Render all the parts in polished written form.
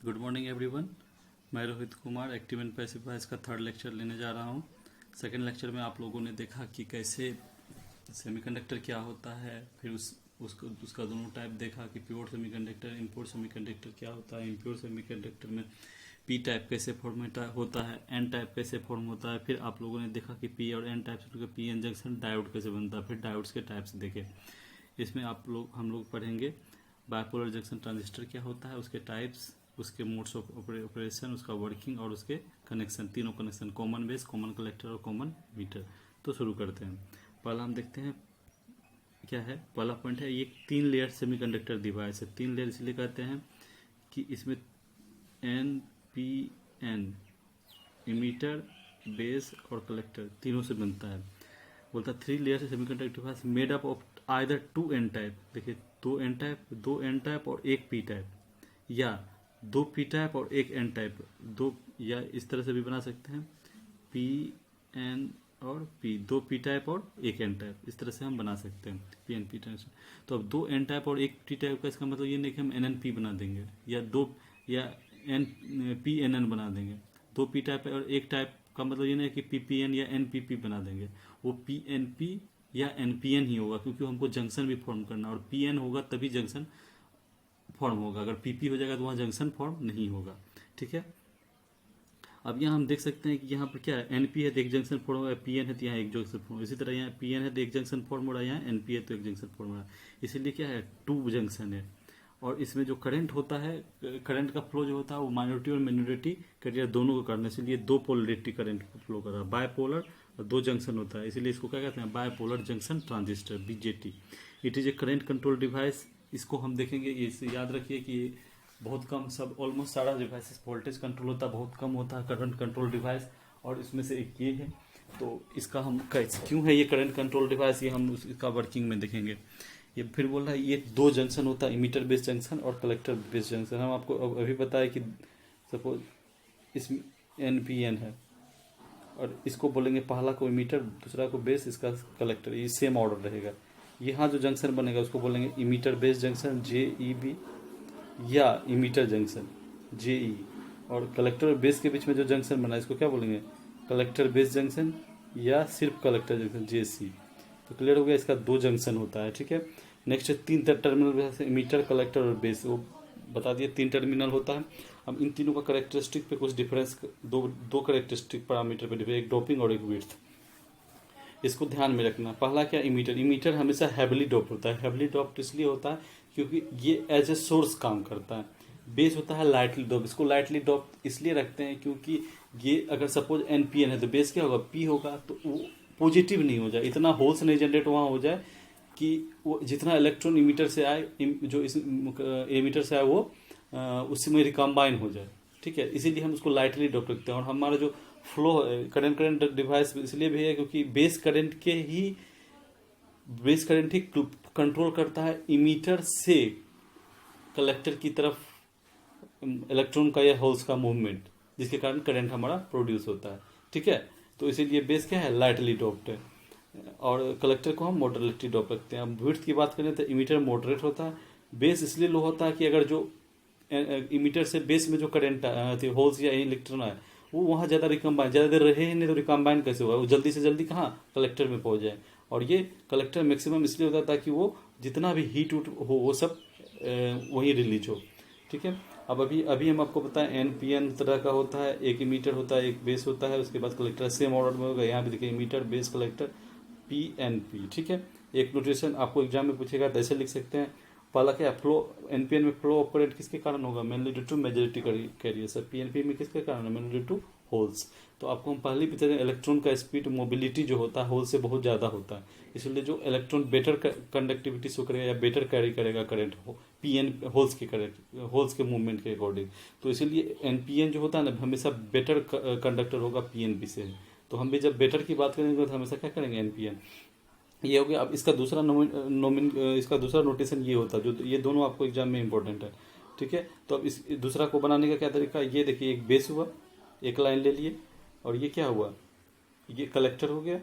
Good morning everyone. मैं Rohit Kumar active and passive voice का third lecture लेने जा रहा हूँ। सेकंड लेक्चर में आप लोगों ने देखा कि कैसे सेमीकंडक्टर क्या होता है, फिर उसका दोनों टाइप देखा कि प्योर सेमीकंडक्टर, इम्प्योर सेमीकंडक्टर क्या होता है, इम्प्योर सेमीकंडक्टर में पी टाइप कैसे फॉर्म होता है, एन टाइप कैसे फॉर्म होता है। फिर आप लोगों ने देखा कि पी और एन टाइप से पी एन जंक्शन डायोड कैसे बनता है, फिर डायोड्स के टाइप्स देखे। इसमें हम लोग पढ़ेंगे बाइपोलर जंक्शन ट्रांजिस्टर क्या होता है, उसके टाइप्स, उसके मोड्स ऑफ ऑपरेशन, उसका वर्किंग और उसके कनेक्शन, तीनों connection, common base, common collector और कॉमन मीटर। तो शुरू करते हैं। पहला हम देखते हैं क्या है। पहला पॉइंट है, ये 3 लेयर सेमीकंडक्टर डिवाइस है। 3 लेयर इसलिए कहते हैं कि इसमें N P N emitter, base और कलेक्टर तीनों से बनता है। बोलता 3 layer semiconductor device made up of either 2 N type. देखिए 2 एन टाइप और 1 पी टाइप, या 2 पी टाइप और 1 एन टाइप, दो, या इस तरह से भी बना सकते हैं पी एन और पी, 2 पी टाइप और 1 एन टाइप, इस तरह से हम बना सकते हैं पी एन पी टाइप से। तो अब 2 एन टाइप और 1 पी टाइप का इसका मतलब ये नहीं कि हम एन एन पी बना देंगे, या एन पी एन एन बना देंगे। 2 पी टाइप और 1 टाइप का मतलब ये नहीं कि पी पी एन या एन पी पी बना देंगे। वो पी एन पी या एन पी एन ही होगा, क्योंकि हमको जंक्शन भी फॉर्म करना, और पी एन होगा तभी जंक्शन फॉर्म होगा। अगर पीपी हो जाएगा तो वहाँ जंक्शन फॉर्म नहीं होगा। ठीक है। अब यहाँ हम देख सकते हैं कि यहाँ पर क्या है, एनपी है तो एक जंक्शन फॉर्म हो रहा है, पीएन है तो यहाँ एक जंक्शन फॉर्म, इसी तरह यहाँ पीएन है तो एक जंक्शन फॉर्म हो रहा है, यहाँ एनपी है तो एक जंक्शन फॉर्म हो रहा है। इसीलिए क्या है, 2 जंक्शन है। और इसमें जो करंट होता है, करंट का फ्लो जो होता है वो माइनॉरिटी और मिनोरिटी कैरियर दोनों को करना, इसलिए 2 पोलरिटी करंट फ्लो कर रहा है। बायपोलर और 2 जंक्शन होता है, इसलिए इसको क्या कहते हैं, bipolar junction transistor, BJT. It is a current control device. इसको हम देखेंगे, इसे याद रखिए कि बहुत कम, सब ऑलमोस्ट सारा डिवाइसेस वोल्टेज कंट्रोल होता है, बहुत कम होता है करंट कंट्रोल डिवाइस, और इसमें से एक ये है। तो इसका हम क्यों है ये करंट कंट्रोल डिवाइस, ये हम इसका वर्किंग में देखेंगे। ये फिर बोल रहा है ये 2 जंक्शन होता है, इमीटर बेस जंक्शन और कलेक्टर बेस जंक्शन। हम आपको अभी पता है कि सपोज इसमें एन पी एन है, और इसको बोलेंगे पहला को इमीटर, दूसरा को बेस, इसका कलेक्टर, ये सेम ऑर्डर रहेगा। यहाँ जो जंक्शन बनेगा उसको बोलेंगे इमीटर बेस जंक्शन, जे ई बी, या इमीटर जंक्शन, जे ई। और कलेक्टर और बेस के बीच में जो जंक्शन बना है इसको क्या बोलेंगे, कलेक्टर बेस जंक्शन, या सिर्फ कलेक्टर जंक्शन, जे सी। तो क्लियर हो गया, इसका 2 जंक्शन होता है। ठीक है। नेक्स्ट 3 टर्मिनल, इमीटर, कलेक्टर और बेस, वो बता दिए 3 टर्मिनल होता है। अब इन तीनों का करेक्टरिस्टिक पे कुछ डिफरेंस, दो करेक्टरिस्टिक पैरामीटर पे डिफरेंस, एक डोपिंग और एक विड्थ। इसको ध्यान में रखना। पहला क्या, इमीटर। इमीटर हमेशा हैविली डोप होता है। हैविली डोप इसलिए होता है क्योंकि ये एज ए सोर्स काम करता है। बेस होता है लाइटली डोप। इसको लाइटली डोप इसलिए रखते हैं क्योंकि ये अगर सपोज एन पी एन है तो बेस क्या होगा, पी होगा, तो वो पॉजिटिव नहीं हो जाए, इतना होल्स नहीं जनरेट वहाँ हो जाए कि वो जितना इलेक्ट्रॉन इमीटर से आए, जो इस एमीटर से आए वो उससे में रिकम्बाइन हो जाए। ठीक है। इसीलिए हम उसको लाइटली डोप रखते हैं। और हमारा जो फ्लो करंट डिवाइस इसलिए भी है क्योंकि बेस करंट ही कंट्रोल करता है इमीटर से कलेक्टर की तरफ इलेक्ट्रॉन का या होल्स का मूवमेंट, जिसके कारण करंट हमारा प्रोड्यूस होता है। ठीक है। तो इसीलिए बेस क्या है, लाइटली डोप्ड है, और कलेक्टर को हम मॉडरेटली डोप रखते हैं। अब विड्थ की बात करें तो इमीटर मॉडरेट होता है, बेस इसलिए लो होता है कि अगर जो इमीटर से बेस में जो करंट होल्स या इलेक्ट्रॉन है वो वहाँ ज़्यादा रिकम्बाइन, ज़्यादा देर रहे ही नहीं तो रिकम्बाइन कैसे होगा, वो जल्दी से जल्दी कहाँ, कलेक्टर में पहुँच जाए। और ये कलेक्टर मैक्सिमम इसलिए होता है ताकि वो जितना भी हीट उट हो वो सब वहीं रिलीज हो। ठीक है। अब अभी हम आपको बताएं एन पी एन तरह का होता है, एक इमीटर होता है, एक बेस होता है, उसके बाद कलेक्टर सेम ऑर्डर में होगा। यहाँ भी देखिए emitter, base, collector, P N P. ठीक है। एक नोटेशन आपको एग्जाम में पूछेगा तो ऐसे लिख सकते हैं। पहला क्या, फ्लो, एनपीएन में फ्लो ऑफ करंट किसके कारण होगा, mainly due to majority carrier. Sir PNP में किसके कारण है, मेनली ड्यू टू होल्स। तो आपको हम पहले भी बताते हैं इलेक्ट्रॉन का स्पीड, मोबिलिटी जो होता है होल से बहुत ज़्यादा होता है, इसलिए जो इलेक्ट्रॉन बेटर कंडक्टिविटी शो करेगा या बेटर कैरी करेगा करंट पीएन होल्स के करंट, होल्स के मूवमेंट के अकॉर्डिंग। तो इसीलिए एनपीएन जो होता है ना हमेशा बेटर कंडक्टर होगा पीएनपी से। तो हम भी जब बेटर की बात करेंगे तो हमेशा क्या करेंगे, एनपीएन। ये हो गया। अब इसका दूसरा इसका दूसरा नोटेशन ये होता है, जो ये दोनों आपको एग्जाम में इंपॉर्टेंट है। ठीक है। तो अब इस दूसरा को बनाने का क्या तरीका, ये देखिए एक बेस हुआ, एक लाइन ले लिए, और ये क्या हुआ, ये कलेक्टर हो गया।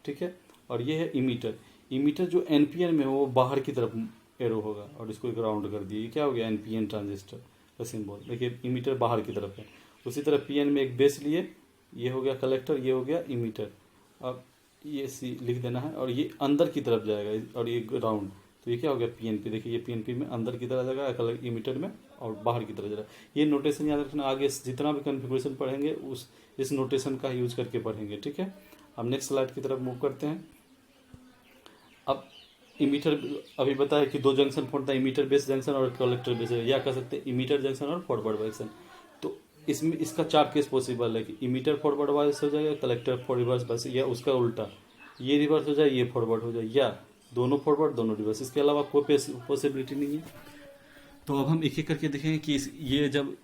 ठीक है। और ये है इमीटर। इमीटर जो एनपीएन में हो वो बाहर की तरफ एरो होगा, और इसको ग्राउंड कर दिए, ये क्या हो गया, एनपीएन ट्रांजिस्टर। का सिंबल, देखिए इमीटर बाहर की तरफ है। उसी तरह पीएन में एक बेस लिए, ये हो गया कलेक्टर, ये हो गया इमीटर। अब ये सी लिख देना है और ये अंदर की तरफ जाएगा और ये राउंड, तो ये क्या हो गया पीएनपी। देखिए ये पीएनपी में अंदर की तरफ जाएगा, इमीटर में और बाहर की तरफ जाएगा। ये नोटेशन याद रखना, आगे जितना भी कॉन्फ़िगरेशन पढ़ेंगे इस नोटेशन का यूज करके पढ़ेंगे, ठीक है। अब नेक्स्ट स्लाइड की तरफ मूव करते हैं। अब इमीटर अभी बताया कि दो जंक्शन फॉर्म था, इमीटर बेस जंक्शन और कलेक्टर बेस, या कह सकते हैं इमीटर जंक्शन और फॉरवर्ड जंक्शन। तो इसमें इसका 4 केस पॉसिबल है कि इमीटर फॉरवर्ड वाइस हो जाएगा, कलेक्टर फॉर रिवर्स वाइस, या उसका उल्टा, ये रिवर्स हो जाए ये फॉरवर्ड हो जाए, या दोनों फॉरवर्ड दोनों रिवर्स। इसके अलावा कोई पॉसिबिलिटी नहीं है। तो अब हम एक एक करके देखेंगे कि ये जब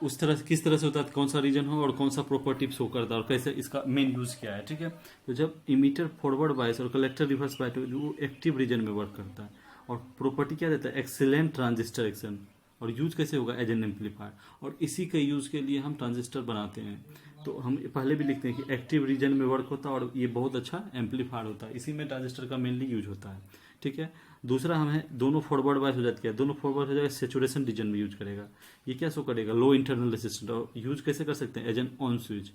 उस तरह से किस तरह से होता है, कौन सा रीजन हो और कौन सा प्रॉपर्टी शो करता है और कैसे इसका मेन यूज क्या है, ठीक है। तो जब इमीटर फॉरवर्ड बायस और कलेक्टर रिवर्स बायस वो एक्टिव रीजन में वर्क करता है और प्रॉपर्टी क्या देता है, एक्सीलेंट ट्रांजिस्टर एक्शन। और यूज कैसे होगा, एज एन एम्पलीफायर, और इसी के यूज के लिए हम ट्रांजिस्टर बनाते हैं। तो हम पहले भी लिखते हैं कि एक्टिव रीजन में वर्क होता है और ये बहुत अच्छा एम्पलीफायर होता है, इसी में ट्रांजिस्टर का मेनली यूज होता है, ठीक है। दूसरा हमें दोनों फॉरवर्ड बायस हो जाती है, दोनों फॉरवर्ड हो जाएगा सेचुरेशन रीजन में यूज करेगा। ये क्या शो करेगा, लो इंटरनल रेजिस्टेंस, और यूज कैसे कर सकते हैं, एज एन ऑन स्विच।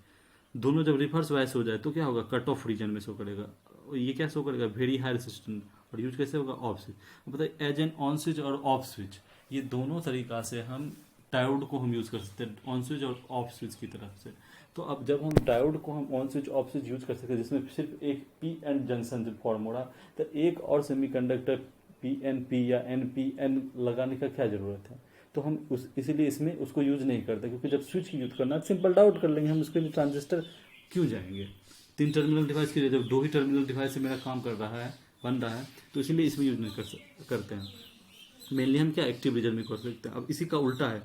दोनों जब रिवर्स बायस हो जाए तो क्या होगा, कट ऑफ रीजन में शो करेगा। ये क्या शो करेगा, वेरी हाई रेजिस्टेंस, और यूज कैसे होगा, ऑफ स्विच। बताइए एज एन ऑन स्विच और ऑफ स्विच, ये दोनों तरीका से हम डायोड को हम यूज कर सकते हैं, ऑन स्विच और ऑफ स्विच की तरफ से। तो अब जब हम डायोड को हम on switch off switch use कर सकते हैं, जिसमें सिर्फ एक पी एन जंक्शन जब फॉर्म हो रहा, तो एक और सेमीकंडक्टर पी एन पी या एन पी एन लगाने का क्या जरूरत है। तो हम इसीलिए इसमें उसको यूज नहीं करते, क्योंकि जब स्विच यूज करना है सिंपल डायोड कर लेंगे हम, उसके लिए ट्रांजिस्टर क्यों जाएंगे। 3 टर्मिनल डिवाइस के लिए, जब 2 ही टर्मिनल डिवाइस से मेरा काम कर रहा है, बन रहा है, तो इसीलिए इसमें यूज नहीं करते हैं। मेनली हम क्या एक्टिव रीजन में कर सकते हैं। अब इसी का उल्टा है,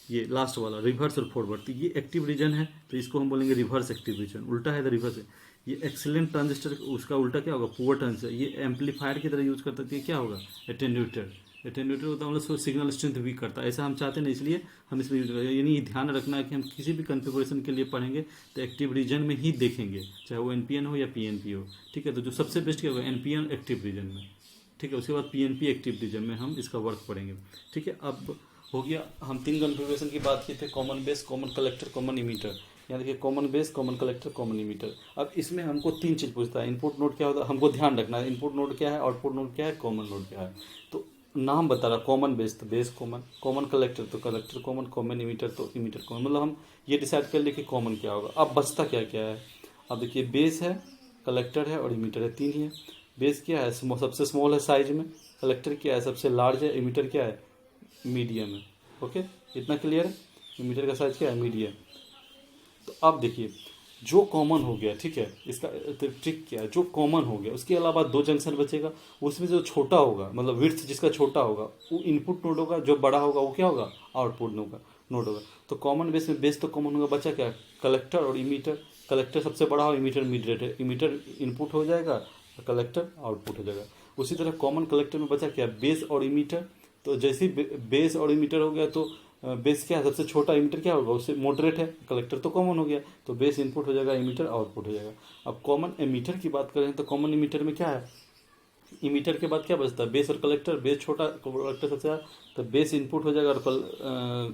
ये लास्ट वाला रिवर्स और फॉरवर्ड, तो ये एक्टिव रीजन है तो इसको हम बोलेंगे रिवर्स एक्टिव रीजन, उल्टा है तो रिवर्स है। ये एक्सीलेंट ट्रांजिस्टर, उसका उल्टा क्या होगा, पुअर ट्रांजिस्टर। ये एम्पलीफायर की तरह यूज करता है, क्या होगा, एटेन्यूएटर। एटेन्यूएटर होता है मतलब सिग्नल स्ट्रेंथ वीक करता है, ऐसा हम चाहते नहीं, इसलिए हम इसमें यूज करेंगे। यानी ये ध्यान रखना है कि हम किसी भी कॉन्फ़िगरेशन के लिए पढ़ेंगे तो एक्टिव रीजन में ही देखेंगे, चाहे वो एनपीएन हो या पीएनपी हो, ठीक है। तो जो सबसे बेस्ट क्या होगा, एनपीएन एक्टिव रीजन में, ठीक है। उसके बाद पीएनपी एक्टिव रीजन में हम इसका वर्क पढ़ेंगे, ठीक है। अब हो गया, हम 3 कॉन्फ़िगरेशन की बात की थे, common base, common collector, common emitter. यहाँ देखिए common base, common collector, common emitter. अब इसमें हमको 3 चीज़ पूछता है, इनपुट नोड क्या होता है, हमको ध्यान रखना है इनपुट नोड क्या है, आउटपुट नोड क्या है, कॉमन नोड क्या है। तो नाम बता रहा, कॉमन बेस तो बेस कॉमन, कॉमन कलेक्टर तो कलेक्टर कॉमन, कॉमन इमीटर तो इमीटर कॉमन। मतलब हम ये डिसाइड कर ले कि कॉमन क्या होगा। अब बचता क्या क्या है, अब देखिए बेस है, कलेक्टर है और इमीटर है, 3 ही है। बेस क्या है, सबसे स्मॉल है साइज में, कलेक्टर क्या है, सबसे लार्ज है, इमीटर क्या है, मीडियम है। ओके, इतना क्लियर है, इमीटर का साइज क्या है, मीडियम। तो अब देखिए जो कॉमन हो गया, ठीक है, इसका ट्रिक क्या है, जो कॉमन हो गया उसके अलावा 2 जंक्शन बचेगा, उसमें जो छोटा होगा मतलब विड्थ जिसका छोटा होगा वो इनपुट नोड होगा, जो बड़ा होगा वो क्या होगा, आउटपुट नोड होगा। तो कॉमन बेस में बेस तो कॉमन होगा, बचा क्या, कलेक्टर और इमीटर। कलेक्टर सबसे बड़ा हो, इमीटर मिड है, इमीटर इनपुट हो जाएगा, कलेक्टर आउटपुट हो जाएगा। उसी तरह कॉमन कलेक्टर में बचा क्या, बेस और इमीटर। तो जैसे ही बेस और इमीटर हो गया तो बेस क्या है, सबसे छोटा, इमीटर क्या होगा, उससे मॉडरेट है, कलेक्टर तो कॉमन हो गया, तो बेस इनपुट हो जाएगा, इमीटर आउटपुट हो जाएगा। अब कॉमन एमीटर की बात करें तो कॉमन इमीटर में क्या है, इमीटर के बाद क्या बचता है, बेस और कलेक्टर। बेस छोटा, कलेक्टर सबसे ज़्यादा, तो बेस इनपुट हो जाएगा और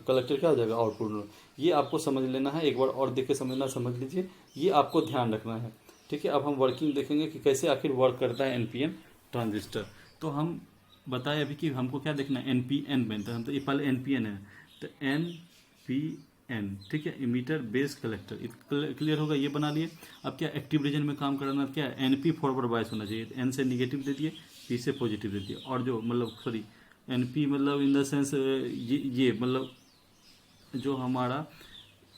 कलेक्टर क्या हो जाएगा, आउटपुट। ये आपको समझ लेना है, एक बार और देख के समझना, समझ लीजिए, ये आपको ध्यान रखना है, ठीक है। अब हम वर्किंग देखेंगे कि कैसे आखिर वर्क करता है एनपीएन ट्रांजिस्टर। तो हम बताए अभी कि हमको क्या देखना है, एनपीएन बनता है, हम तो ये पहले एनपीएन है, तो एनपीएन, ठीक है, इमीटर बेस कलेक्टर, क्लियर होगा, ये बना लिए। अब क्या एक्टिव रीजन में काम कराना, क्या है, एनपी फॉरवर्ड बायस होना चाहिए, एन से निगेटिव दे दिए, पी से पॉजिटिव दे दिए, और जो मतलब सॉरी एनपी मतलब इन द सेंस ये मतलब जो हमारा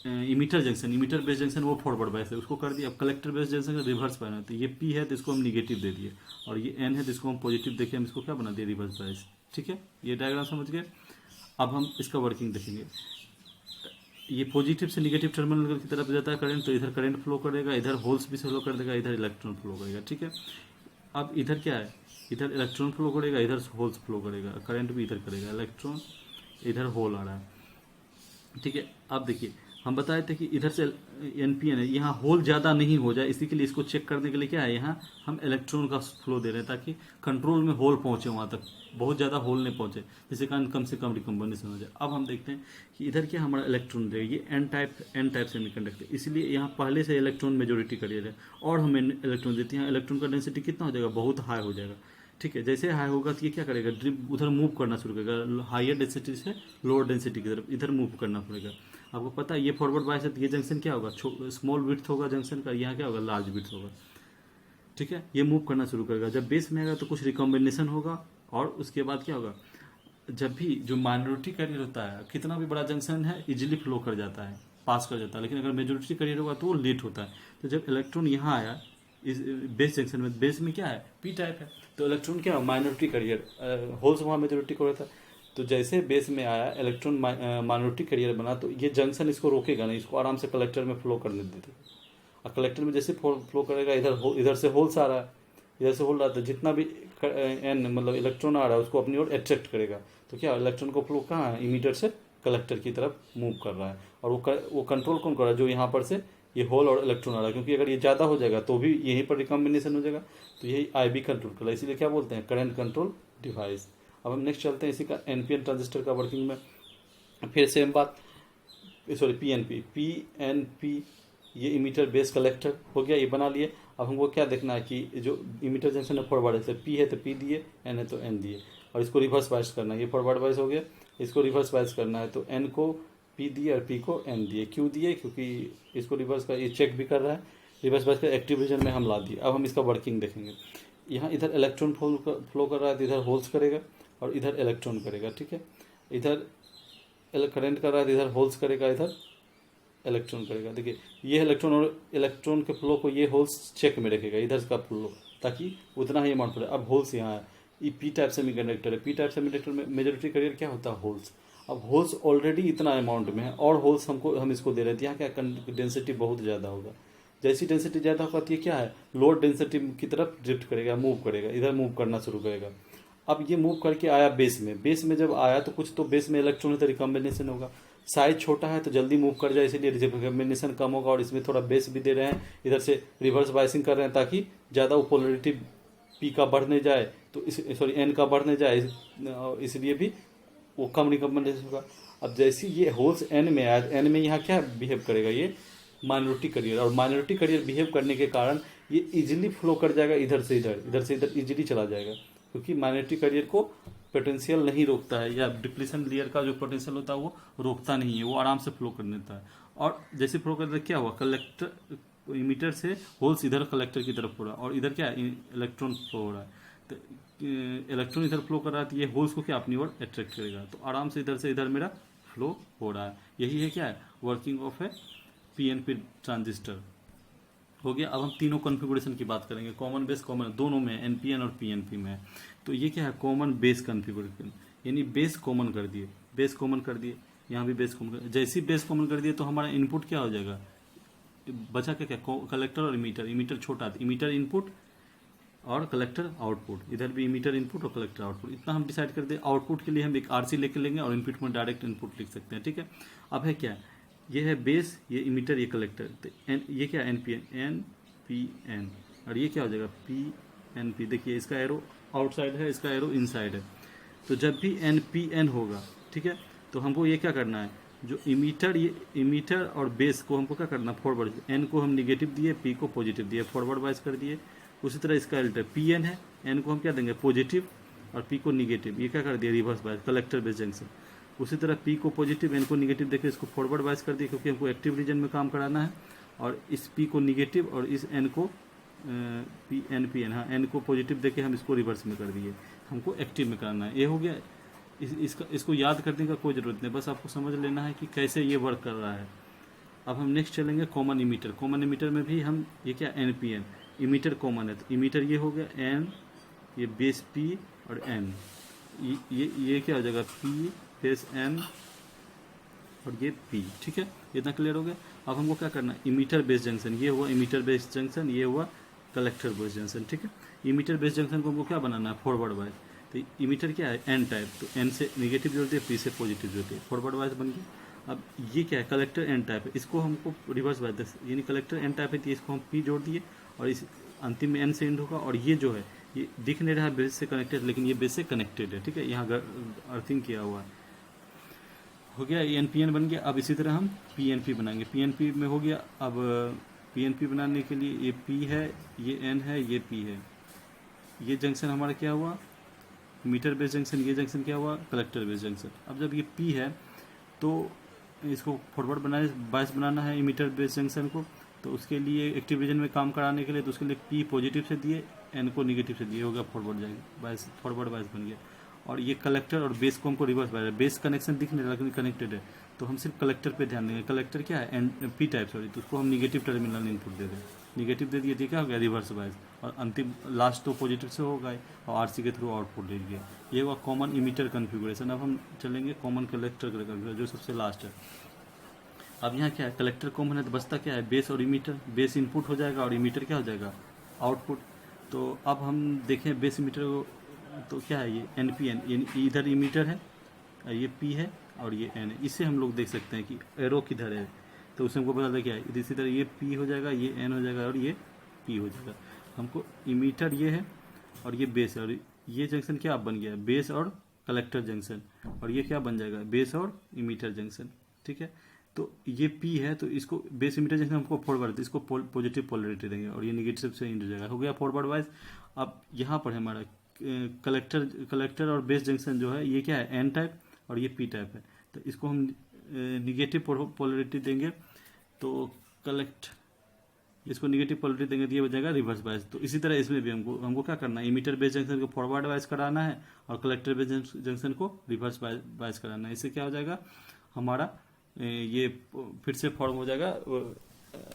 emitter junction, emitter base junction वो फॉरवर्ड बायस है, उसको कर दिया। अब collector base junction reverse bias है, तो ये पी है तो इसको हम निगेटिव दे दिए, और ये एन है तो इसको हम पॉजिटिव देखे, हम इसको क्या बना दिए, रिवर्स बायस, ठीक है। ये डायग्राम समझ गए। अब हम इसका वर्किंग देखेंगे। ये पॉजिटिव से निगेटिव टर्मिनल की तरफ जाता है करंट, तो इधर करंट फ्लो करेगा, इधर होल्स भी फ्लो कर देगा, इधर इलेक्ट्रॉन फ्लो करेगा, ठीक है। अब इधर क्या है, इधर इलेक्ट्रॉन फ्लो करेगा, इधर होल्स फ्लो करेगा, करंट भी इधर करेगा, इलेक्ट्रॉन इधर होल आ रहा है, ठीक है। अब देखिए हम बताए थे कि इधर से एनपीएन है, यहाँ होल ज़्यादा नहीं हो जाए, इसी के लिए इसको चेक करने के लिए क्या है, यहाँ हम इलेक्ट्रॉन का फ्लो दे रहे हैं ताकि कंट्रोल में होल पहुंचे, वहाँ तक बहुत ज़्यादा होल नहीं पहुंचे, जिसके कारण कम से कम रिकम्बिनेशन हो जाए। अब हम देखते हैं कि इधर क्या हमारा इलेक्ट्रॉन रहेगा, ये एन टाइप सेमीकंडक्टर, इसलिए यहाँ पहले से इलेक्ट्रॉन मेजोरिटी करियर है और हमें इलेक्ट्रॉन देते हैं, इलेक्ट्रॉन का डेंसिटी कितना हो जाएगा, बहुत हाई हो जाएगा। ठीक है, जैसे हाई होगा तो ये क्या करेगा, ड्रिप उधर मूव करना शुरू करेगा, हाइयर डेंसिटी से लोअर डेंसिटी की तरफ इधर मूव करना पड़ेगा। आपको पता है ये फॉरवर्ड बायस है, तो ये जंक्शन क्या होगा, स्मॉल विड्थ होगा जंक्शन का, यहाँ क्या होगा, लार्ज विड्थ होगा। ठीक है, ये मूव करना शुरू करेगा, जब बेस में आएगा तो कुछ रिकॉम्बिनेशन होगा, और उसके बाद क्या होगा, जब भी जो माइनॉरिटी करियर होता है, कितना भी बड़ा जंक्शन है इजिली फ्लो कर जाता है, पास कर जाता है, लेकिन अगर मेजोरिटी करियर होगा तो वो लेट होता है। तो जब इलेक्ट्रॉन यहाँ आया इस बेस जंक्शन में, बेस में क्या है, पी टाइप है, तो इलेक्ट्रॉन क्या माइनॉरिटी करियर, होल्स वहाँ मेजोरिटी को रहता है, तो जैसे बेस में आया इलेक्ट्रॉन माइनॉरिटी करियर बना, तो ये जंक्शन इसको रोकेगा नहीं, इसको आराम से कलेक्टर में फ्लो करने देते, और कलेक्टर में जैसे फ्लो करेगा, इधर से होल्स आ रहा है, इधर से होल रहा था, जितना भी एन मतलब इलेक्ट्रॉन आ रहा है उसको अपनी ओर अट्रैक्ट करेगा, तो क्या इलेक्ट्रॉन को फ्लो कहाँ है, इमीटर से कलेक्टर की तरफ मूव कर रहा है, और वो कंट्रोल कौन कर रहा है, जो यहाँ पर से ये होल और इलेक्ट्रॉन आ रहा है, क्योंकि अगर ये ज़्यादा हो जाएगा तो भी यहीं पर रिकॉम्बिनेशन हो जाएगा, तो यही आईबी कंट्रोल कर रहा है, इसीलिए क्या बोलते हैं, करंट कंट्रोल डिवाइस। अब हम नेक्स्ट चलते हैं इसी का एनपीएन ट्रांजिस्टर का वर्किंग में, फिर सेम बात, सॉरी पीएनपी, ये इमीटर बेस कलेक्टर हो गया, ये बना लिए। अब हमको क्या देखना है कि जो इमीटर जंक्शन है फॉरवर्ड है, पी है तो पी दिए, एन है तो एन दिए, और इसको रिवर्स बायस करना है, ये फॉरवर्ड बायस हो गया, इसको रिवर्स बायस करना है, तो एन को पी दिए और पी को एन दिए, क्यों दिए, क्योंकि इसको रिवर्स का ये चेक भी कर रहा है, रिवर्स बायस का एक्टिव रीजन में हम ला दिए। अब हम इसका वर्किंग देखेंगे, यहाँ इधर इलेक्ट्रॉन फ्लो कर रहा है तो इधर होल्स करेगा और इधर इलेक्ट्रॉन करेगा। ठीक है, इधर करंट कर रहा है तो इधर होल्स करेगा, इधर इलेक्ट्रॉन करेगा। देखिए ये इलेक्ट्रॉन और इलेक्ट्रॉन के फ्लो को ये होल्स चेक में रखेगा, इधर का फ्लो, ताकि उतना ही अमाउंट पड़े। अब होल्स यहाँ है, ये पी टाइप सेमीकंडक्टर है, पी टाइप सेमीकंडक्टर में मेजॉरिटी करियर क्या होता है, होल्स। अब होल्स ऑलरेडी इतना अमाउंट में है और होल्स हम इसको दे रहे थे, यहाँ क्या डेंसिटी बहुत ज़्यादा होगा, जैसी डेंसिटी ज़्यादा होगा तो ये क्या है, लोअर डेंसिटी की तरफ ड्रिफ्ट करेगा, मूव करेगा, इधर मूव करना शुरू करेगा। अब ये मूव करके आया बेस में जब आया तो कुछ तो बेस में इलेक्ट्रॉन है तो रिकॉम्बिनेशन होगा, साइज छोटा है तो जल्दी मूव कर जाए, इसलिए रिकॉम्बिनेशन कम होगा, और इसमें थोड़ा बेस भी दे रहे हैं, इधर से रिवर्स बायसिंग कर रहे हैं ताकि ज़्यादा वो पोलरिटी पी का बढ़ने जाए, तो एन का बढ़ने जाए, इसलिए भी वो कम रिकॉम्बिनेशन होगा। अब जैसे ये होल्स एन में आया, एन में यहाँ क्या बिहेव करेगा, ये माइनॉरिटी करियर, और माइनॉरिटी करियर बिहेव करने के कारण ये इजीली फ्लो कर जाएगा, इधर से इधर इजीली चला जाएगा, क्योंकि माइनॉरिटी करियर को पोटेंशियल नहीं रोकता है, या डिप्लीशन लेयर का जो पोटेंशियल होता है वो रोकता नहीं है, वो आराम से फ्लो कर देता है। और जैसे फ्लो करता है क्या हुआ, कलेक्टर इमीटर से होल्स इधर कलेक्टर की तरफ हो रहा है, और इधर क्या इलेक्ट्रॉन फ्लो हो रहा है, तो इलेक्ट्रॉन इधर फ्लो कर रहा है, तो ये होल्स को क्या अपनी ओर अट्रैक्ट करेगा, तो आराम से इधर से इधर मेरा फ्लो हो रहा है। यही है क्या है, working of A PNP transistor हो गया। अब हम तीनों कॉन्फ़िगरेशन की बात करेंगे, कॉमन बेस कॉमन दोनों में, एनपीएन और पीएनपी में। तो ये क्या है, कॉमन बेस कॉन्फ़िगरेशन, यानी बेस कॉमन कर दिए, बेस कॉमन कर दिए, यहाँ भी बेस कॉमन कर, जैसे बेस कॉमन कर दिए तो हमारा इनपुट क्या हो जाएगा, बचा क्या क्या, कलेक्टर और इमीटर, इमीटर छोटा, इमीटर इनपुट और कलेक्टर आउटपुट, इधर भी इमीटर इनपुट और कलेक्टर आउटपुट, इतना हम डिसाइड कर दे। आउटपुट के लिए हम एक आरसी लेके लेंगे और इनपुट में डायरेक्ट इनपुट लिख सकते हैं। ठीक है, अब है क्या, ये है बेस, ये इमीटर, ये कलेक्टर, तो ये क्या एन पी एन, और ये क्या हो जाएगा पी एन पी। देखिए इसका एरो आउटसाइड है, इसका एरो इनसाइड है, तो जब भी एन पी एन होगा, ठीक है, तो हमको ये क्या करना है, जो इमीटर, ये इमीटर और बेस को हमको क्या करना, फॉरवर्ड, एन को हम निगेटिव दिए, पी को पॉजिटिव दिए, फॉरवर्ड वाइज कर दिए। उसी तरह इसका अल्टर पी एन है, एन को हम क्या देंगे पॉजिटिव और पी को निगेटिव, ये क्या कर दिया reverse bias, collector base junction. उसी तरह पी को पॉजिटिव, एन को निगेटिव देकर इसको फॉरवर्ड बायस कर दिया, क्योंकि हमको एक्टिव रीजन में काम कराना है, और इस पी को निगेटिव और इस एन को पी एन, हाँ एन को पॉजिटिव देके हम इसको रिवर्स में कर दिए, हमको एक्टिव में करना है। ये हो गया, इसको याद करने का कोई ज़रूरत नहीं, बस आपको समझ लेना है कि कैसे ये वर्क कर रहा है। अब हम नेक्स्ट चलेंगे कॉमन इमीटर। कॉमन इमीटर में भी हम ये क्या N P N, emitter common है, तो इमीटर ये हो गया एन, ये बेस पी और एन, ये क्या हो जाएगा पी बेस एन और ये पी। ठीक है, इतना क्लियर हो गया। अब हमको क्या करना है, इमीटर बेस जंक्शन, ये हुआ इमीटर बेस जंक्शन, ये हुआ कलेक्टर बेस जंक्शन। ठीक है, इमीटर बेस जंक्शन को हमको क्या बनाना है, फॉरवर्ड वाइज। तो इमीटर क्या है एन टाइप, तो एन से निगेटिव जोड़ते हैं, पी से पॉजिटिव जोड़ते हैं, फॉरवर्ड वाइज बन गया। अब ये क्या है, कलेक्टर एन टाइप है, इसको हमको रिवर्स बायस, यानी कलेक्टर एन टाइप है तो इसको हम पी जोड़ दिए और इस अंतिम में एन से एंड होगा। और ये जो है ये दिख नहीं रहा है बेस से कनेक्टेड, लेकिन ये बेस से कनेक्टेड है, ठीक है, यहाँ अर्थिंग किया हुआ है। हो गया, ये एन बन गया। अब इसी तरह हम पी बनाएंगे, पी में हो गया। अब पी बनाने के लिए ये पी है, ये एन है, ये पी है, ये जंक्शन हमारा क्या हुआ, मीटर बेस जंक्शन, ये जंक्शन क्या हुआ, कलेक्टर बेस जंक्शन। अब जब ये पी है तो इसको फॉरवर्ड बायस बनाना है मीटर बेस जंक्शन को, तो उसके लिए एक्टिव रीजन में काम कराने के लिए तो उसके लिए पी पॉजिटिव से दिए, एन को निगेटिव से दिए, हो गया फॉरवर्ड जाएंगे बायस, फॉरवर्ड बायस बन गया। और ये कलेक्टर और बेस को हमको रिवर्स बायस, बेस कनेक्शन दिख नहीं रहा लेकिन कनेक्टेड है, तो हम सिर्फ कलेक्टर पे ध्यान देंगे। कलेक्टर क्या है, एन पी टाइप सॉरी, तो उसको हम निगेटिव टर्मिनल इनपुट दे दें, निगेटिव दे दिए तो क्या हो गया, रिवर्स बायस। और अंतिम लास्ट तो पॉजिटिव से होगा और आरसी के थ्रू आउटपुट दे दिया। ये हुआ कॉमन इमीटर कन्फिगुरेशन। अब हम चलेंगे कॉमन कलेक्टर कन्फिगुरेशन जो सबसे लास्ट है। अब यहाँ क्या है, कलेक्टर कॉमन है तो बचता क्या है, बेस और इमीटर। बेस इनपुट हो जाएगा और इमीटर क्या हो जाएगा, आउटपुट। तो अब हम देखें बेस इमीटर को, तो क्या है ये एन पी एन, यानी इधर इमीटर है, ये पी है और ये एन है। इससे हम लोग देख सकते हैं कि एरो किधर है, तो उससे हमको पता लग है इसी तरह ये पी हो जाएगा, ये एन हो जाएगा और ये पी हो जाएगा। हमको इमीटर ये है और ये बेस है, और ये जंक्शन क्या बन गया, बेस और कलेक्टर जंक्शन। और ये क्या बन जाएगा, बेस और इमीटर जंक्शन, ठीक है। तो ये पी है तो इसको बेस इमीटर जंक्शन हमको फॉरवर्ड, इसको पॉजिटिव पोलरिटी देंगे और ये निगेटिव से इंड हो जाएगा, हो गया फॉरवर्ड वाइज। अब यहाँ पर हमारा कलेक्टर और बेस जंक्शन जो है ये क्या है, एन टाइप और ये पी टाइप है, तो इसको हम निगेटिव पोलरिटी देंगे, तो इसको निगेटिव पोलरिटी देंगे तो ये बन रिवर्स बायस। तो इसी तरह इसमें भी हमको क्या करना है, इमीटर बेस जंक्शन को फॉरवर्ड बायस कराना है और कलेक्टर बेस जंक्शन को रिवर्स बायस कराना है। इससे क्या हो जाएगा हमारा, ये फिर से फॉर्म हो जाएगा,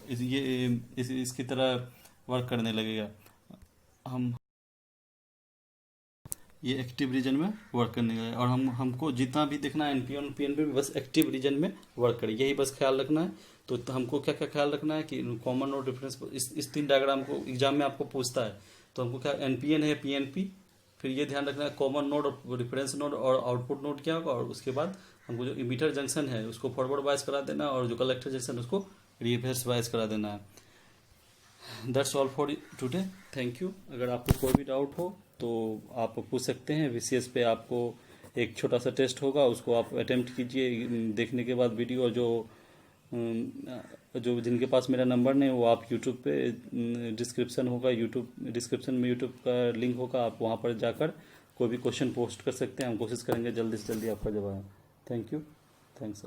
इसकी तरह वर्क करने लगेगा। हम ये एक्टिव रीजन में वर्क करने का, और हमको जितना भी देखना है एनपी और पीएनपी में बस एक्टिव रीजन में वर्क करें, यही बस ख्याल रखना है। तो हमको क्या क्या ख्याल रखना है कि कॉमन नोड रेफरेंस, इस 3 डायग्राम को एग्जाम में आपको पूछता है, तो हमको क्या एनपीएन है, पीएनपी, फिर ये ध्यान रखना है कॉमन नोड और रेफरेंस नोड और आउटपुट नोड क्या होगा, और उसके बाद हमको जो इमीटर जंक्शन है उसको फॉरवर्ड बायस करा देना और जो कलेक्टर जंक्शन उसको रिवर्स बायस करा देना है। That's all for today, thank you. अगर आपको कोई भी डाउट हो तो आप पूछ सकते हैं। वीसीएस पे आपको एक छोटा सा टेस्ट होगा, उसको आप अटेम्प्ट कीजिए, देखने के बाद वीडियो, जो जिनके पास मेरा नंबर नहीं वो आप यूट्यूब पे डिस्क्रिप्शन होगा, डिस्क्रिप्शन में यूट्यूब का लिंक होगा, आप वहाँ पर जाकर कोई भी क्वेश्चन पोस्ट कर सकते हैं, हम कोशिश करेंगे जल्दी से जल्दी आपका जवाब। Thank you, thanks.